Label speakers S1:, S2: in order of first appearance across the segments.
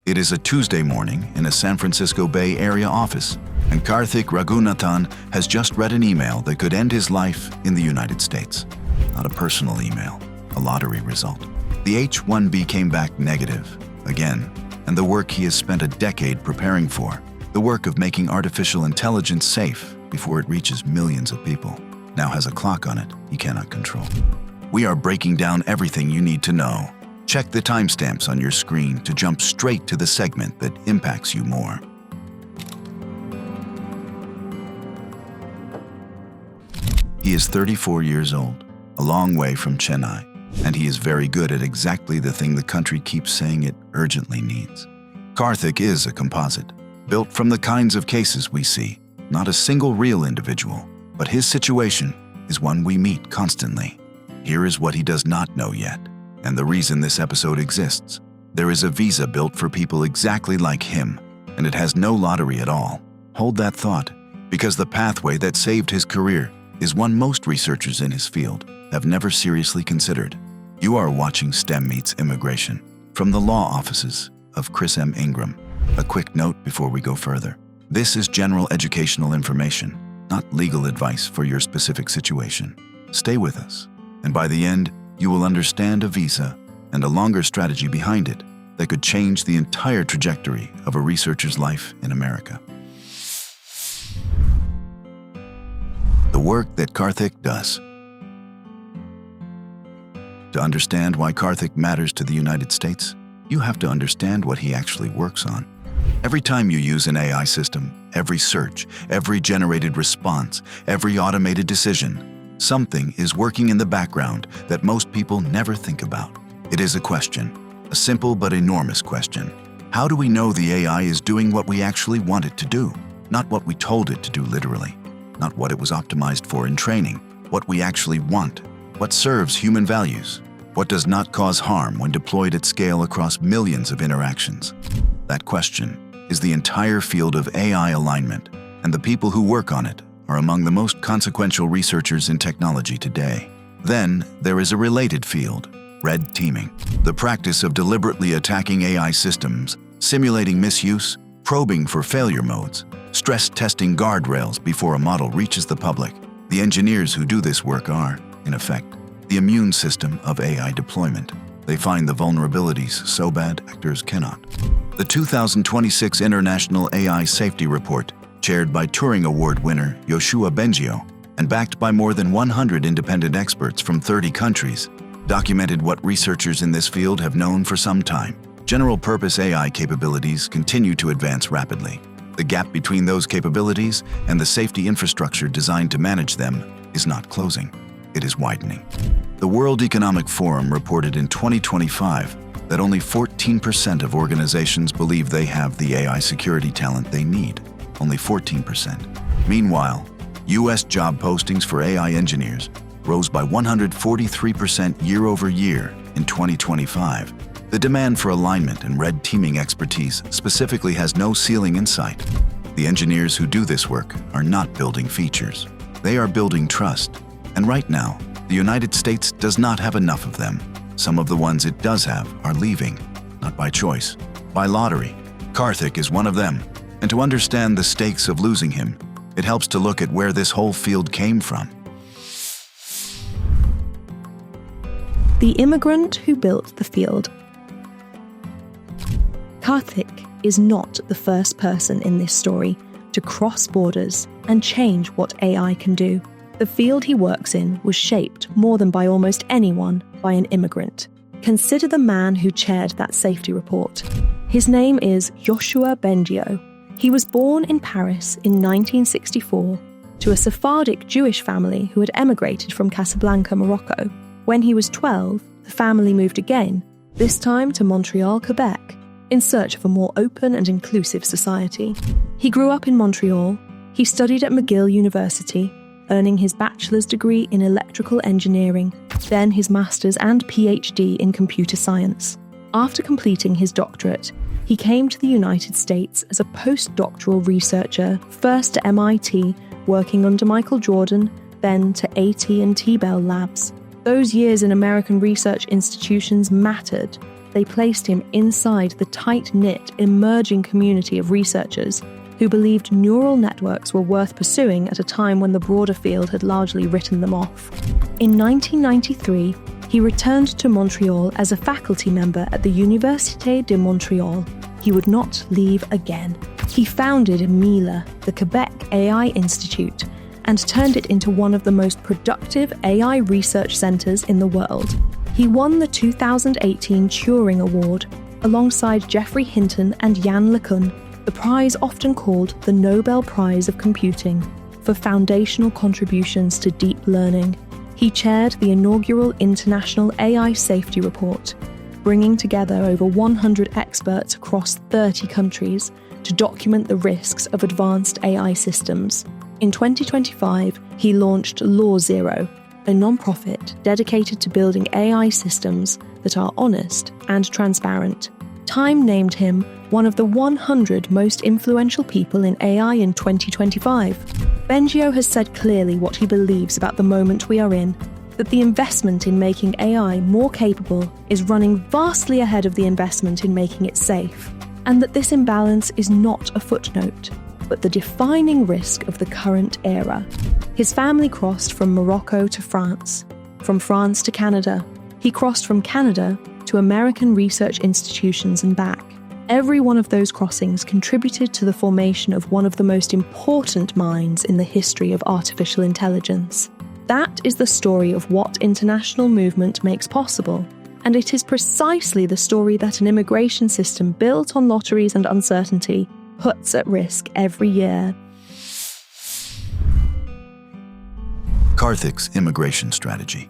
S1: It is a Tuesday morning in a San Francisco Bay Area office, and Karthik Raghunathan has just read an email that could end his life in the United States. Not a personal email, a lottery result. The H-1B came back negative, again, and the work he has spent a decade preparing for, the work of making artificial intelligence safe before it reaches millions of people, now has a clock on it he cannot control. We are breaking down everything you need to know. Check the timestamps on your screen to jump straight to the segment that impacts you more. He is 34 years old, a long way from Chennai, and he is very good at exactly the thing the country keeps saying it urgently needs. Karthik is a composite, built from the kinds of cases we see, not a single real individual, but his situation is one we meet constantly. Here is what he does not know yet, and the reason this episode exists. There is a visa built for people exactly like him, and it has no lottery at all. Hold that thought, because the pathway that saved his career is one most researchers in his field have never seriously considered. You are watching STEM Meets Immigration from the law offices of Chris M. Ingram. A quick note before we go further. This is general educational information, not legal advice for your specific situation. Stay with us, and by the end, you will understand a visa and a longer strategy behind it that could change the entire trajectory of a researcher's life in America. The work that Karthik does. To understand why Karthik matters to the United States, you have to understand what he actually works on. Every time you use an AI system, every search, every generated response, every automated decision, something is working in the background that most people never think about. It is a question, a simple but enormous question. How do we know the AI is doing what we actually want it to do? Not what we told it to do literally, not what it was optimized for in training, what we actually want, what serves human values, what does not cause harm when deployed at scale across millions of interactions. That question is the entire field of AI alignment, and the people who work on it are among the most consequential researchers in technology today. Then, there is a related field, red teaming, the practice of deliberately attacking AI systems, simulating misuse, probing for failure modes, stress testing guardrails before a model reaches the public. The engineers who do this work are, in effect, the immune system of AI deployment. They find the vulnerabilities so bad actors cannot. The 2026 International AI Safety Report, chaired by Turing Award winner Yoshua Bengio and backed by more than 100 independent experts from 30 countries, documented what researchers in this field have known for some time. General-purpose AI capabilities continue to advance rapidly. The gap between those capabilities and the safety infrastructure designed to manage them is not closing, it is widening. The World Economic Forum reported in 2025 that only 14% of organizations believe they have the AI security talent they need. Only 14%. Meanwhile, U.S. job postings for AI engineers rose by 143% year over year in 2025. The demand for alignment and red teaming expertise specifically has no ceiling in sight. The engineers who do this work are not building features. They are building trust. And right now, the United States does not have enough of them. Some of the ones it does have are leaving, not by choice, by lottery. Karthik is one of them. And to understand the stakes of losing him, it helps to look at where this whole field came from.
S2: The immigrant who built the field. Karthik is not the first person in this story to cross borders and change what AI can do. The field he works in was shaped more than by almost anyone by an immigrant. Consider the man who chaired that safety report. His name is Yoshua Bengio. He was born in Paris in 1964 to a Sephardic Jewish family who had emigrated from Casablanca, Morocco. When he was 12, the family moved again, this time to Montreal, Quebec, in search of a more open and inclusive society. He grew up in Montreal. He studied at McGill University, earning his bachelor's degree in electrical engineering, then his master's and PhD in computer science. After completing his doctorate, he came to the United States as a postdoctoral researcher, first to MIT, working under Michael Jordan, then to AT&T Bell Labs. Those years in American research institutions mattered they placed him inside the tight-knit, emerging community of researchers who believed neural networks were worth pursuing at a time when the broader field had largely written them off. In 1993, he returned to Montreal as a faculty member at the Université de Montréal. He would not leave again. He founded MILA, the Quebec AI Institute, and turned it into one of the most productive AI research centres in the world. He won the 2018 Turing Award alongside Geoffrey Hinton and Yann LeCun, the prize often called the Nobel Prize of Computing, for foundational contributions to deep learning. He chaired the inaugural International AI Safety Report, bringing together over 100 experts across 30 countries to document the risks of advanced AI systems. In 2025, he launched Law Zero, a non-profit dedicated to building AI systems that are honest and transparent. Time named him one of the 100 most influential people in AI in 2025. Bengio has said clearly what he believes about the moment we are in, that the investment in making AI more capable is running vastly ahead of the investment in making it safe, and that this imbalance is not a footnote, but the defining risk of the current era. His family crossed from Morocco to France, from France to Canada. He crossed from Canada to American research institutions and back. Every one of those crossings contributed to the formation of one of the most important minds in the history of artificial intelligence. That is the story of what international movement makes possible, and it is precisely the story that an immigration system built on lotteries and uncertainty puts at risk every year.
S1: Karthik's immigration strategy.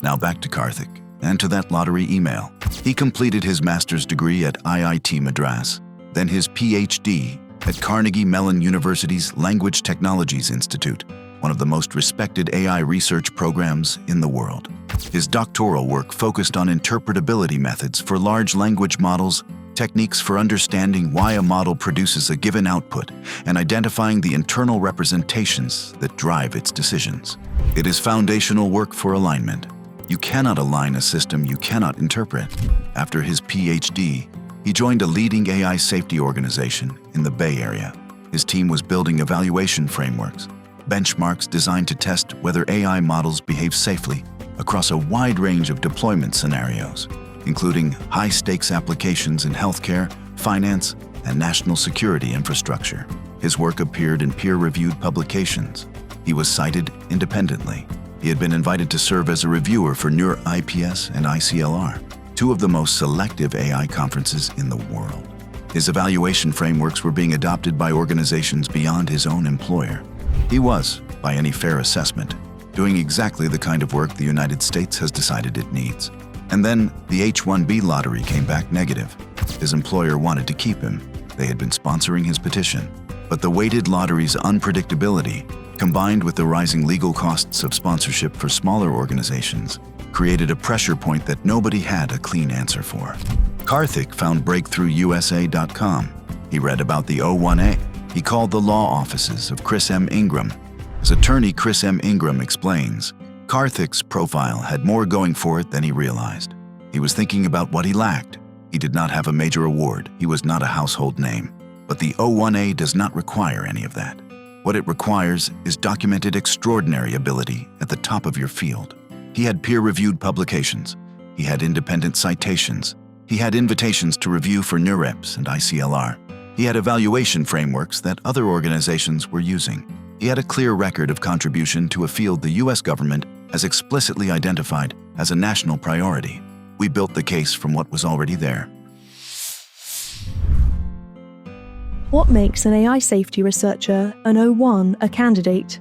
S1: Now back to Karthik, and to that lottery email. He completed his master's degree at IIT Madras, then his PhD at Carnegie Mellon University's Language Technologies Institute, one of the most respected AI research programs in the world. His doctoral work focused on interpretability methods for large language models, techniques for understanding why a model produces a given output, and identifying the internal representations that drive its decisions. It is foundational work for alignment. You cannot align a system you cannot interpret. After his PhD, he joined a leading AI safety organization in the Bay Area. His team was building evaluation frameworks, benchmarks designed to test whether AI models behave safely across a wide range of deployment scenarios, including high-stakes applications in healthcare, finance, and national security infrastructure. His work appeared in peer-reviewed publications. He was cited independently. He had been invited to serve as a reviewer for NeurIPS and ICLR, two of the most selective AI conferences in the world. His evaluation frameworks were being adopted by organizations beyond his own employer. He was, by any fair assessment, doing exactly the kind of work the United States has decided it needs. And then the H-1B lottery came back negative. His employer wanted to keep him. They had been sponsoring his petition. But the weighted lottery's unpredictability, combined with the rising legal costs of sponsorship for smaller organizations, created a pressure point that nobody had a clean answer for. Karthik found BreakthroughUSA.com. He read about the O-1A. He called the law offices of Chris M. Ingram. As attorney Chris M. Ingram explains, Karthik's profile had more going for it than he realized. He was thinking about what he lacked. He did not have a major award. He was not a household name. But the O-1A does not require any of that. What it requires is documented extraordinary ability at the top of your field. He had peer-reviewed publications. He had independent citations. He had invitations to review for NeurIPS and ICLR. He had evaluation frameworks that other organizations were using. He had a clear record of contribution to a field the U.S. government has explicitly identified as a national priority. We built the case from what was already there.
S2: What makes an AI safety researcher an O-1A candidate?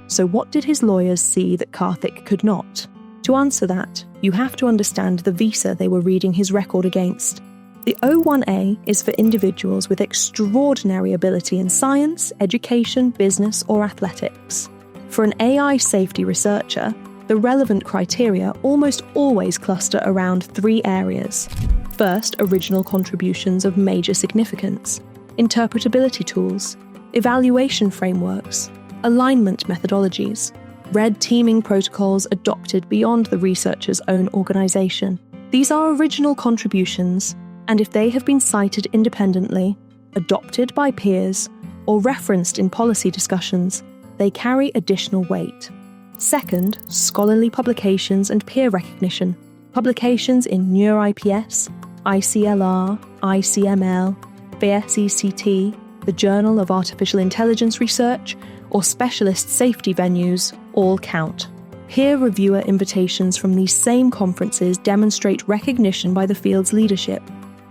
S2: So what did his lawyers see that Karthik could not? To answer that, you have to understand the visa they were reading his record against. The O-1A is for individuals with extraordinary ability in science, education, business, or athletics. For an AI safety researcher, the relevant criteria almost always cluster around three areas. First, original contributions of major significance, interpretability tools, evaluation frameworks, alignment methodologies. red teaming protocols adopted beyond the researcher's own organization. These are original contributions, and if they have been cited independently, adopted by peers, or referenced in policy discussions, they carry additional weight. Second, scholarly publications and peer recognition. Publications in NeurIPS, ICLR, ICML, VSECT, the Journal of Artificial Intelligence Research, or specialist safety venues all count. Peer reviewer invitations from these same conferences demonstrate recognition by the field's leadership.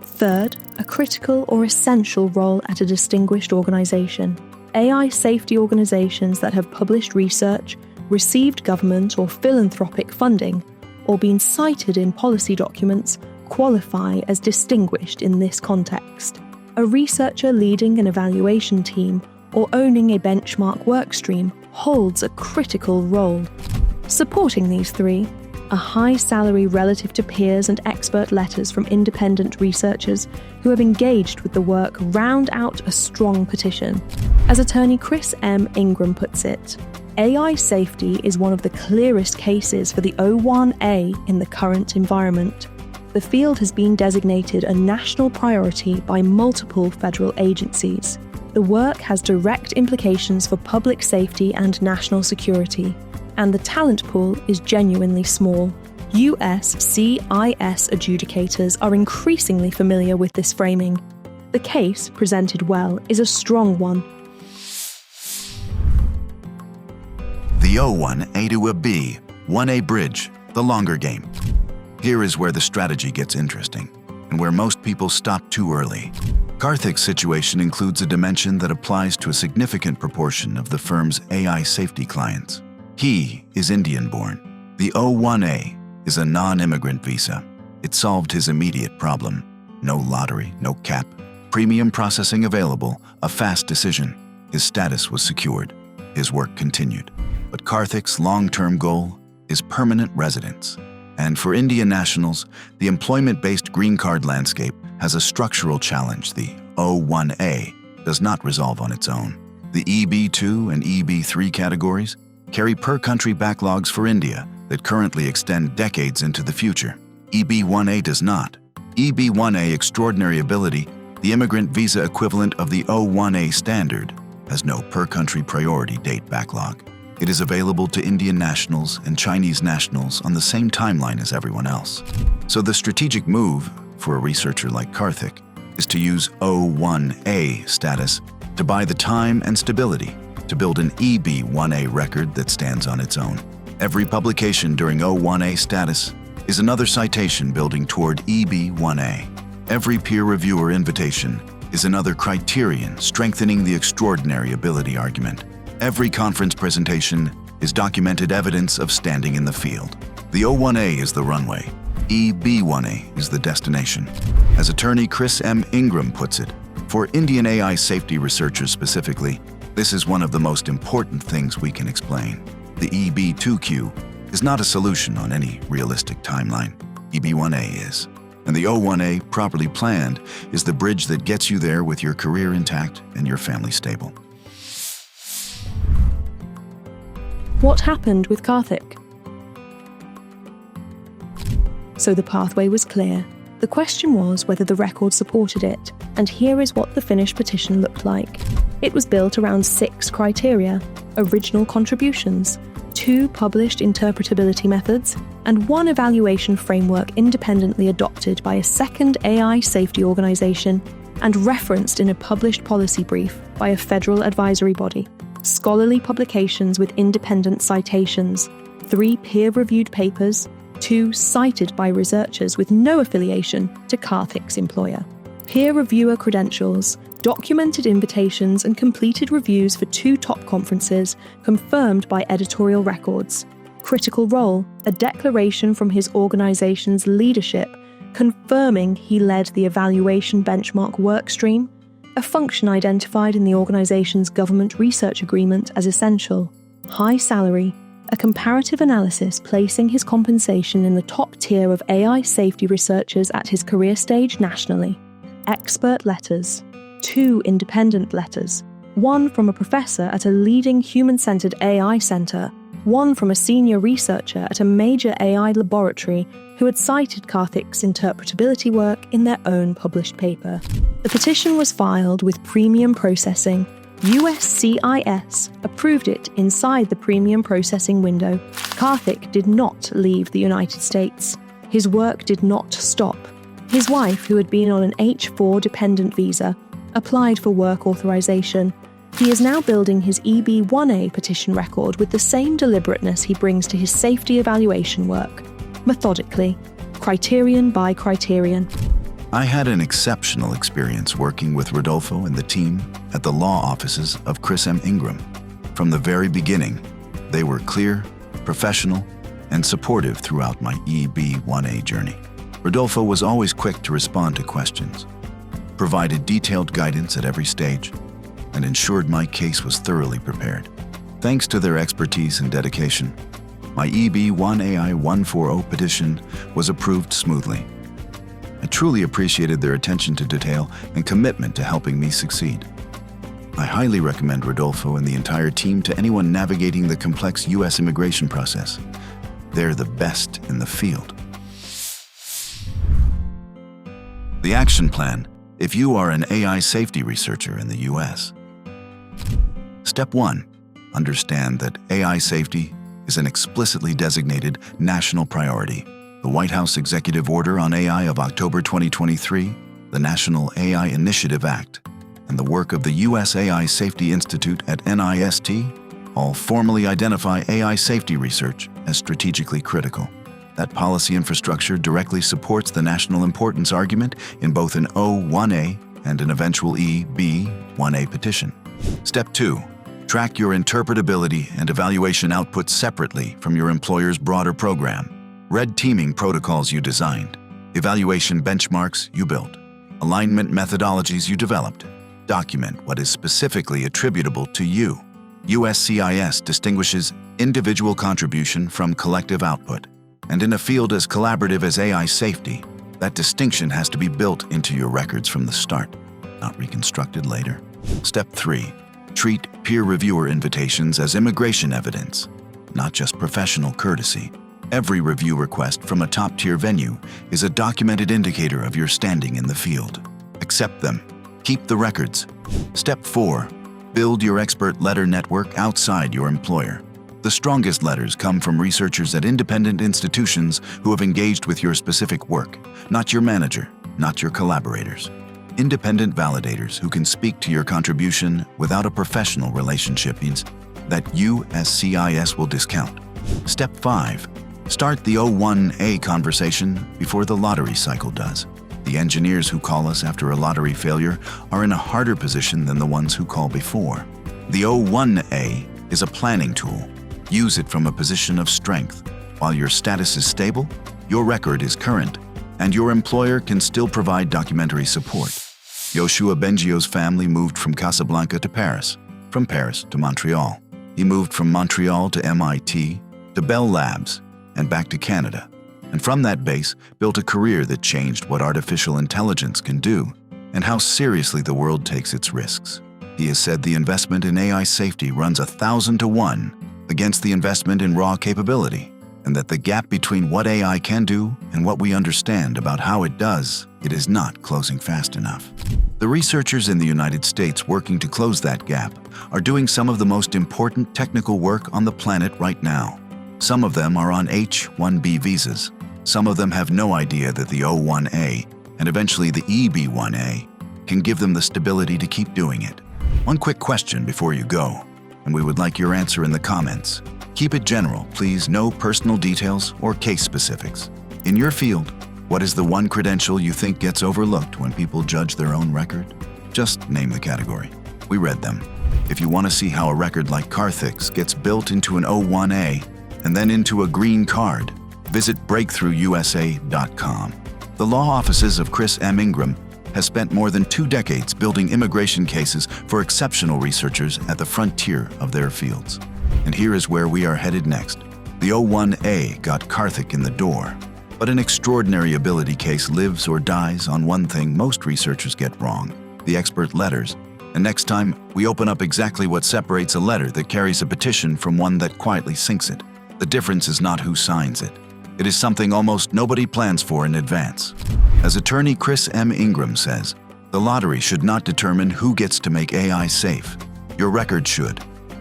S2: Third, a critical or essential role at a distinguished organization. AI safety organizations that have published research, received government or philanthropic funding, or been cited in policy documents qualify as distinguished in this context. A researcher leading an evaluation team or owning a benchmark workstream holds a critical role. Supporting these three, a high salary relative to peers and expert letters from independent researchers who have engaged with the work round out a strong petition. As attorney Chris M. Ingram puts it, AI safety is one of the clearest cases for the O-1A in the current environment. The field has been designated a national priority by multiple federal agencies. The work has direct implications for public safety and national security, and the talent pool is genuinely small. US CIS adjudicators are increasingly familiar with this framing. The case, presented well, is a strong one.
S1: The O-1A to a B, 1A bridge, the longer game. Here is where the strategy gets interesting, and where most people stop too early. Karthik's situation includes a dimension that applies to a significant proportion of the firm's AI safety clients. He is Indian-born. The O-1A is a non-immigrant visa. It solved his immediate problem. No lottery, no cap, premium processing available, a fast decision. His status was secured. His work continued. But Karthik's long-term goal is permanent residence. And for Indian nationals, the employment-based green card landscape has a structural challenge the O-1A does not resolve on its own. The EB2 and EB3 categories carry per-country backlogs for India that currently extend decades into the future. EB1A does not. EB1A extraordinary ability, the immigrant visa equivalent of the O-1A standard, has no per-country priority date backlog. It is available to Indian nationals and Chinese nationals on the same timeline as everyone else. So the strategic move for a researcher like Karthik is to use O-1A status to buy the time and stability to build an EB1A record that stands on its own. Every publication during O-1A status is another citation building toward EB1A. Every peer reviewer invitation is another criterion strengthening the extraordinary ability argument. Every conference presentation is documented evidence of standing in the field. The O-1A is the runway. EB1A is the destination. As attorney Chris M. Ingram puts it, for Indian AI safety researchers specifically, this is one of the most important things we can explain. The EB2Q is not a solution on any realistic timeline. EB1A is. And the O-1A, properly planned, is the bridge that gets you there with your career intact and your family stable.
S2: What happened with Karthik? So the pathway was clear. The question was whether the record supported it, and here is what the finished petition looked like. It was built around 6 criteria: original contributions, 2 published interpretability methods, and 1 evaluation framework independently adopted by a second AI safety organization and referenced in a published policy brief by a federal advisory body. Scholarly publications with independent citations, 3 peer-reviewed papers, 2 cited by researchers with no affiliation to Karthik's employer. Peer reviewer credentials, documented invitations and completed reviews for 2 top conferences confirmed by editorial records. Critical role, a declaration from his organization's leadership confirming he led the evaluation benchmark workstream, a function identified in the organization's government research agreement as essential, high salary, a comparative analysis placing his compensation in the top tier of AI safety researchers at his career stage nationally, expert letters, 2 independent letters, 1 from a professor at a leading human-centered AI center, one from a senior researcher at a major AI laboratory who had cited Karthik's interpretability work in their own published paper. The petition was filed with premium processing. USCIS approved it inside the premium processing window. Karthik did not leave the United States. His work did not stop. His wife, who had been on an H-4 dependent visa, applied for work authorization. He is now building his EB-1A petition record with the same deliberateness he brings to his safety evaluation work, methodically, criterion by criterion.
S1: I had an exceptional experience working with Rodolfo and the team at the law offices of Chris M. Ingram. From the very beginning, they were clear, professional, and supportive throughout my EB-1A journey. Rodolfo was always quick to respond to questions, provided detailed guidance at every stage, and ensured my case was thoroughly prepared. Thanks to their expertise and dedication, my EB-1AI 140 petition was approved smoothly. I truly appreciated their attention to detail and commitment to helping me succeed. I highly recommend Rodolfo and the entire team to anyone navigating the complex U.S. immigration process. They're the best in the field. The action plan, if you are an AI safety researcher in the U.S. Step 1. Understand that AI safety is an explicitly designated national priority. The White House Executive Order on AI of October 2023, the National AI Initiative Act, and the work of the U.S. AI Safety Institute at NIST all formally identify AI safety research as strategically critical. That policy infrastructure directly supports the national importance argument in both an O-1A and an eventual EB-1A petition. Step 2. Track your interpretability and evaluation outputs separately from your employer's broader program. Red teaming protocols you designed, evaluation benchmarks you built, alignment methodologies you developed. Document what is specifically attributable to you. USCIS distinguishes individual contribution from collective output. And in a field as collaborative as AI safety, that distinction has to be built into your records from the start, not reconstructed later. Step 3. Treat peer reviewer invitations as immigration evidence, not just professional courtesy. Every review request from a top-tier venue is a documented indicator of your standing in the field. Accept them. Keep the records. Step 4. Build your expert letter network outside your employer. The strongest letters come from researchers at independent institutions who have engaged with your specific work, not your manager, not your collaborators. Independent validators who can speak to your contribution without a professional relationship means that USCIS will discount. Step 5. Start the O-1A conversation before the lottery cycle does. The engineers who call us after a lottery failure are in a harder position than the ones who call before. The O-1A is a planning tool. Use it from a position of strength. While your status is stable, your record is current, and your employer can still provide documentary support. Yoshua Bengio's family moved from Casablanca to Paris, from Paris to Montreal. He moved from Montreal to MIT, to Bell Labs, and back to Canada. And from that base, built a career that changed what artificial intelligence can do and how seriously the world takes its risks. He has said the investment in AI safety runs 1,000 to 1 against the investment in raw capability, and that the gap between what AI can do and what we understand about how it does, it is not closing fast enough. The researchers in the United States working to close that gap are doing some of the most important technical work on the planet right now. Some of them are on H-1B visas. Some of them have no idea that the O-1A and eventually the EB-1A can give them the stability to keep doing it. One quick question before you go, and we would like your answer in the comments. Keep it general, please, no personal details or case specifics. In your field, what is the one credential you think gets overlooked when people judge their own record? Just name the category. We read them. If you want to see how a record like Karthik's gets built into an O-1A and then into a green card, visit breakthroughusa.com. The law offices of Chris M. Ingram has spent more than 2 decades building immigration cases for exceptional researchers at the frontier of their fields. And here is where we are headed next. The O-1A got Karthik in the door, but an extraordinary ability case lives or dies on one thing most researchers get wrong: the expert letters And next time, we open up exactly what separates a letter that carries a petition from one that quietly sinks it. The difference is not who signs it. It is something almost nobody plans for in advance. As attorney Chris M. Ingram says, the lottery should not determine who gets to make AI safe. Your record should.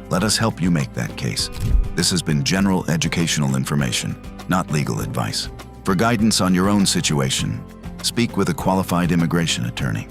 S1: Let us help you make that case. This has been general educational information, not legal advice. For guidance on your own situation, speak with a qualified immigration attorney.